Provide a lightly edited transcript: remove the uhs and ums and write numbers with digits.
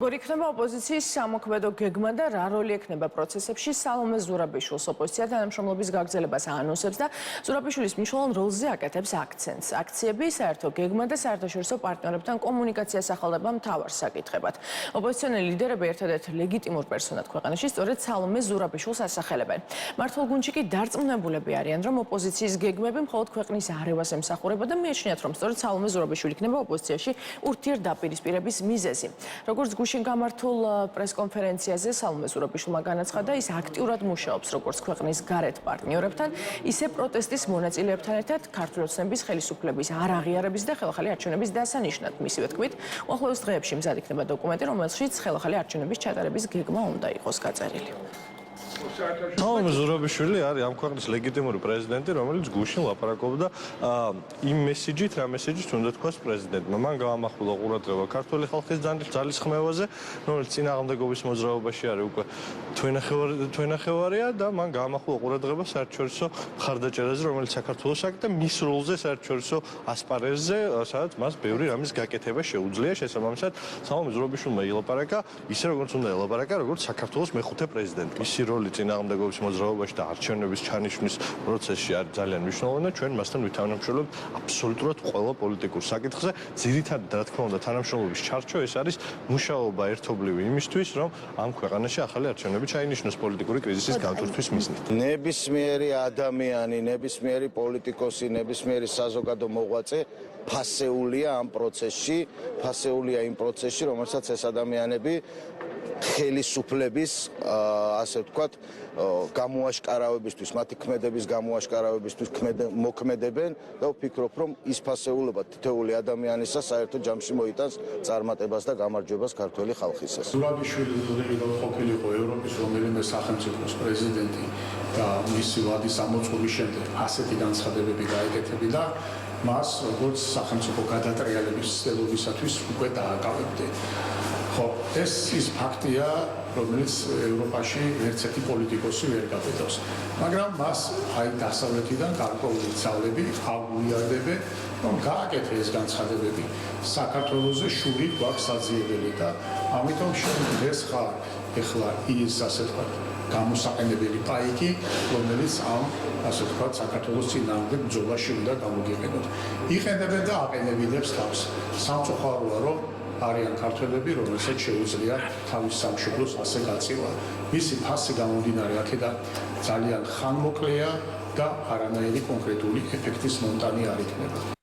როგორ იქნება ოპოზიციის სამოქმედო გეგმა და რა როლი ექნება პროცესებში სალომე ზურაბიშვილს ოპოზიცია თანამშრომლობის გაგრძელებას აანონსებს და ზურაბიშვილის მნიშვნელოვან როლზე აკეთებს აქცენტს. აქციები საერთო გეგმა და საერთაშორისო პარტნიორებთან კომუნიკაციას ახალდება მთავარ საკითხებად. ოპოზიციონერი ლიდერები ერთადერთ ლეგიტიმურ პერსონად ქვეყანაში სწორედ სალომე ზურაბიშვილს ასახელებენ. მართლ გუნდში კი დარწმუნებულები არიან, რომ ოპოზიციის გეგმები მხოლოდ ქვეყნის არევას ემსახურება და მიაჩნიათ, რომ სწორედ სალომე ზურაბიშვილი იქნება ოპოზიციაში ურთიერთდაპირისპირების მიზეზი. როგორც გუშინ გამართულ პრესკონფერენციაზე სალომე ზურაბიშვილმა განაცხადა, ის აქტიურად მუშაობს როგორც ქვეყნის გარეთ პარტნიორებთან, ისე პროტესტის მონაწილეებთან ერთად ქართული ოცნების ხელისუფლების არაღიარების და ხელახალი არჩევნების დასანიშნად. მისივე თქმით, უახლოეს დღეებში მზად იქნება დოკუმენტი, რომელშიც ხელახალი არჩევნების ჩატარების გეგმა უნდა იყოს გაწერილი. სალომე ზურაბიშვილი არის ამ ქვეყნის ლეგიტიმური პრეზიდენტი, რომელიც გუშინ ლაპარაკობდა იმ მესიჯით, რა მესიჯით უნდა თქვას პრეზიდენტმა. მან გაამახვილა ყურადღება ქართული ხალხის ძალისხმევაზე, რომელიც წინააღმდეგობის მოძრაობაში არის უკვე თვენახევარია და მან გაამახვილა ყურადღება საერთაშორისო მხარდაჭერაზე, რომელიც საქართველოს აკეთებს მის როლზე საერთაშორისო ასპარეზზე, სადაც მას ბევრი რამის გაკეთება შეუძლია. შესაბამისად, სალომე ზურაბიშვილმა ილაპარაკა ისე, როგორც უნდა ელაპარაკა, როგორც საქართველოს მეხუთე პრეზიდენტი. მისი როლი წინააღმდეგობის მოძრაობაში და არჩევნების ჩანიშვნის პროცესში არის ძალიან მნიშვნელოვანი და ჩვენ მასთან ვითანამშრომლებთ აბსოლუტურად ყველა პოლიტიკურ საკითხზე. ძირითადად, რა თქმა უნდა, თანამშრომლობის ჩარჩო ეს არის მუშაობა ერთობლივი იმისთვის, რომ ამ ქვეყანაში ახალი არჩევნები ჩაინიშნოს პოლიტიკური კრიზისის განწვრთნის მიზნით. ნებისმიერი ადამიანი, ნებისმიერი პოლიტიკოსი, ნებისმიერი საზოგადო მოღვაწე ფასეულია ამ პროცესში, ფასეულია იმ პროცესში, რომელსაც ეს ადამიანები ხელისუფლების, ასე ვთქვათ, გამოაშკარავებისთვის, მათი ქმედების გამოაშკარავებისთვის მოქმედებენ და ვფიქრობ, რომ ის ფასეულობა თითოეული ადამიანისა საერთო ჯამში მოიტანს წარმატებას და გამარჯვებას ქართველი ხალხისას. ზურაბიშვილი ყოფილიყო ევროპის რომელიმე სახელმწიფოს პრეზიდენტი და მისი ვადის ამოწყობის შემდეგ ასეთი განცხადებები გაეკეთებინა, მას როგორც სახელმწიფო გადატრიალების ცდილობისათვის უკვე დააკავებდნენ. ხო, ეს ის ფაქტია, რომელიც ევროპაში ერთ-ერთი პოლიტიკოსი ვერ გაბედავს. მაგრამ მას აი დასავლეთიდან გარკვეული ძალები აგვიარდებენ, რომ გააკეთე ეს განცხადებები. საქართველოზე შური გვაქვს საძიებელი და ამიტომ ეს ხარ ეხლა ის ასე ვთქვათ გამოსაყენებელი პაიკი, რომელიც ამ ასე ვთქვათ საქართველოს წინააღმდეგ ბრძოლაში უნდა გამოგიყენოთ. იყენებენ და აყენებინებს თავს. სამწუხაროა, რომ არიან ქართველები, რომელსაც შეუძლია თავის სამშობლოს ასე გაწივა. მისი ფასი გამომდინარე აქედან ძალიან ხანმოკლეა და არანაირი კონკრეტული ეფექტის მომტანი არ იქნება.